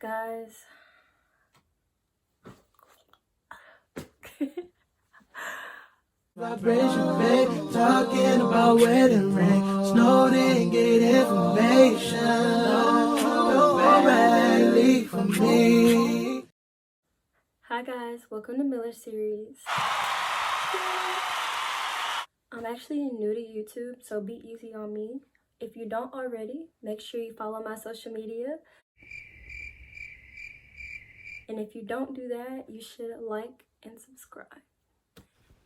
Guys, vibration, babe, talking about wedding ring. Snow didn't get information. No bad leak from me. hi guys, welcome to Miller Series. I'm actually new to YouTube, so be easy on me. If you don't already, make sure you follow my social media. And if you don't do that, you should like and subscribe.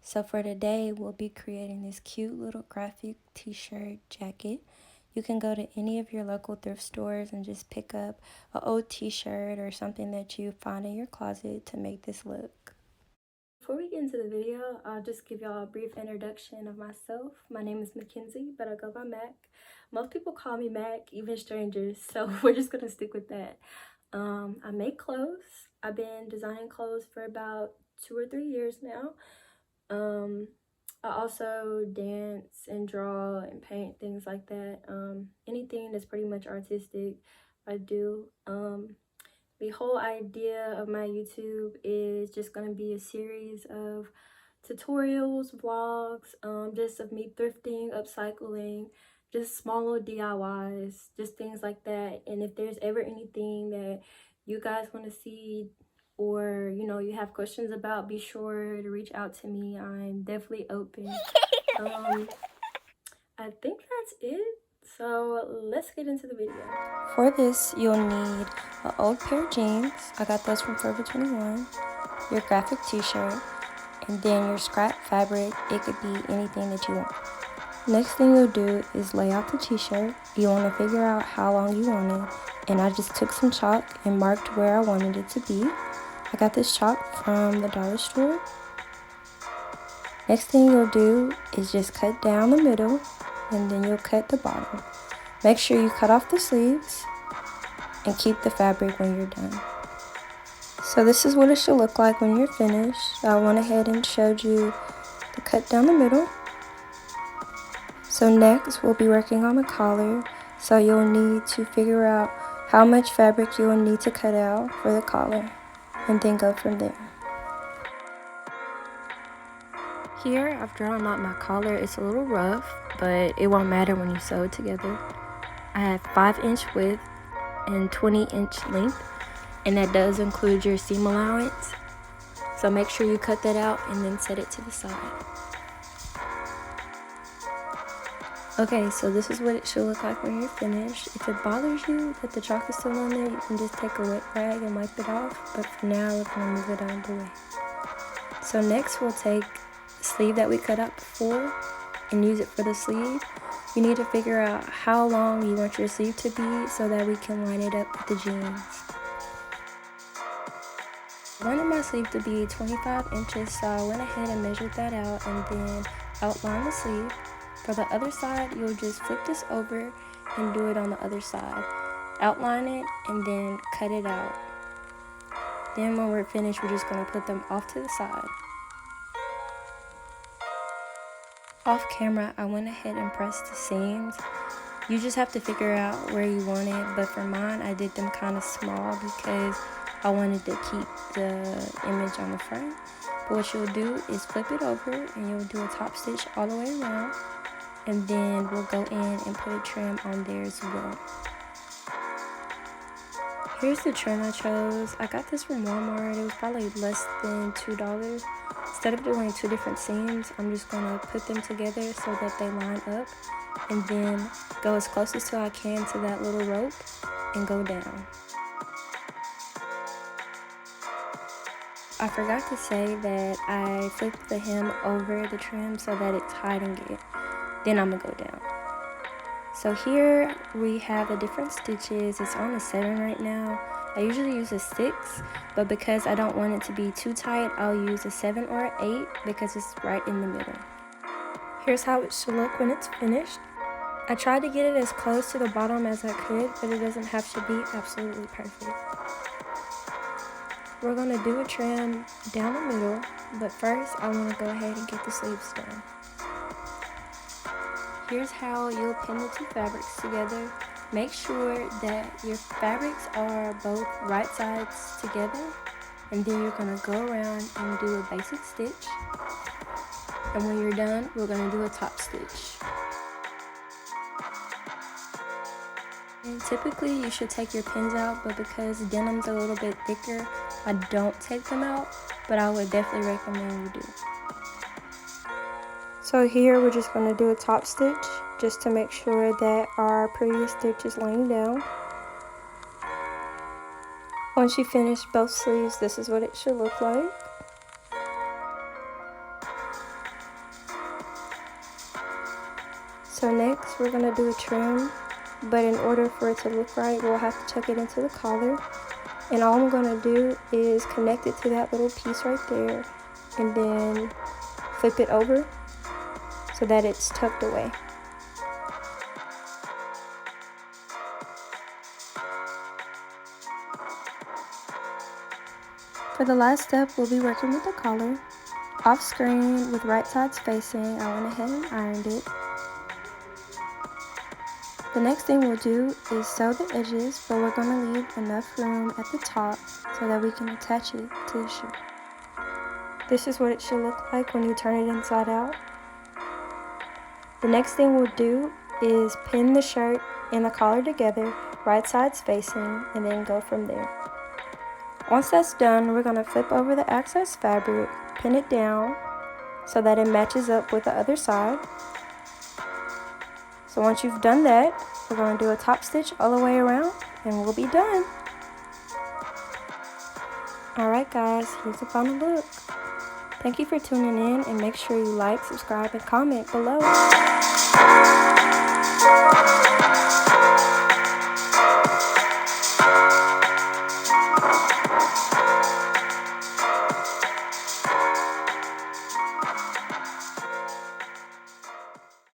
So for today, we'll be creating this cute little graphic t-shirt jacket. You can go to any of your local thrift stores and just pick up an old t-shirt or something that you find in your closet to make this look. Before we get into the video, I'll just give y'all a brief introduction of myself. My name is Mackenzie, but I go by Mac. Most people call me Mac, even strangers, so we're just gonna stick with that. I make clothes. I've been designing clothes for about 2 or 3 years now. I also dance and draw and paint, things like that. Anything that's pretty much artistic, I do. The whole idea of my YouTube is just going to be a series of tutorials, vlogs, just of me thrifting, upcycling, just small little DIYs, just things like that. And if there's ever anything that you guys want to see or you have questions about, be sure to reach out to me. I'm definitely open. I think that's it, so let's get into the video. For this, you'll need an old pair of jeans. I got those from Forever 21, your graphic t-shirt, and then your scrap fabric. It could be anything that you want. Next thing you'll do is lay out the t-shirt. You want to figure out how long you want it, and I just took some chalk and marked where I wanted it to be. I got this chalk from the dollar store. Next thing you'll do is just cut down the middle, and then you'll cut the bottom. Make sure you cut off the sleeves and keep the fabric when you're done. So this is what it should look like when you're finished. I went ahead and showed you the cut down the middle. So next we'll be working on the collar. So you'll need to figure out how much fabric you will need to cut out for the collar, and then go from there. Here I've drawn out my collar. It's a little rough, but it won't matter when you sew it together. I have 5-inch width and 20-inch length, and that does include your seam allowance. So make sure you cut that out and then set it to the side. Okay, so this is what it should look like when you're finished. If it bothers you that the chalk is still on there, you can just take a wet rag and wipe it off, but for now we're going to move it out of the way. So next we'll take the sleeve that we cut out before and use it for the sleeve. You need to figure out how long you want your sleeve to be so that we can line it up with the jeans. I wanted my sleeve to be 25 inches, so I went ahead and measured that out and then outlined the sleeve. For the other side, you'll just flip this over and do it on the other side. Outline it and then cut it out. Then when we're finished, we're just going to put them off to the side. Off camera, I went ahead and pressed the seams. You just have to figure out where you want it, but for mine, I did them kind of small because I wanted to keep the image on the front. But what you'll do is flip it over and you'll do a top stitch all the way around, and then we'll go in and put a trim on there as well. Here's the trim I chose. I got this from Walmart. It was probably less than $2. Instead of doing 2 different seams, I'm just going to put them together so that they line up, and then go as close as I can to that little rope and go down. I forgot to say that I flipped the hem over the trim so that it's hiding it. Then I'm gonna go down. So here we have the different stitches. It's on a 7 right now. I usually use a 6, but because I don't want it to be too tight, I'll use a 7 or an 8 because it's right in the middle. Here's how it should look when it's finished. I tried to get it as close to the bottom as I could, but it doesn't have to be absolutely perfect. We're going to do a trim down the middle, but first I want to go ahead and get the sleeves done. Here's how you'll pin the 2 fabrics together. Make sure that your fabrics are both right sides together, and then you're gonna go around and do a basic stitch. And when you're done, we're gonna do a top stitch. And typically you should take your pins out, but because denim's a little bit thicker, I don't take them out, but I would definitely recommend you do. So here we're just going to do a top stitch just to make sure that our previous stitch is laying down. Once you finish both sleeves, this is what it should look like. So next we're going to do a trim, but in order for it to look right, we'll have to tuck it into the collar. And all I'm going to do is connect it to that little piece right there and then flip it over so that it's tucked away. For the last step, we'll be working with the collar. Off screen with right sides facing, I went ahead and ironed it. The next thing we'll do is sew the edges, but we're going to leave enough room at the top so that we can attach it to the shirt. This is what it should look like when you turn it inside out. The next thing we'll do is pin the shirt and the collar together, right sides facing, and then go from there. Once that's done, we're going to flip over the excess fabric, pin it down so that it matches up with the other side. So once you've done that, we're going to do a top stitch all the way around and we'll be done. Alright guys, here's the final look. Thank you for tuning in, and make sure you like, subscribe, and comment below.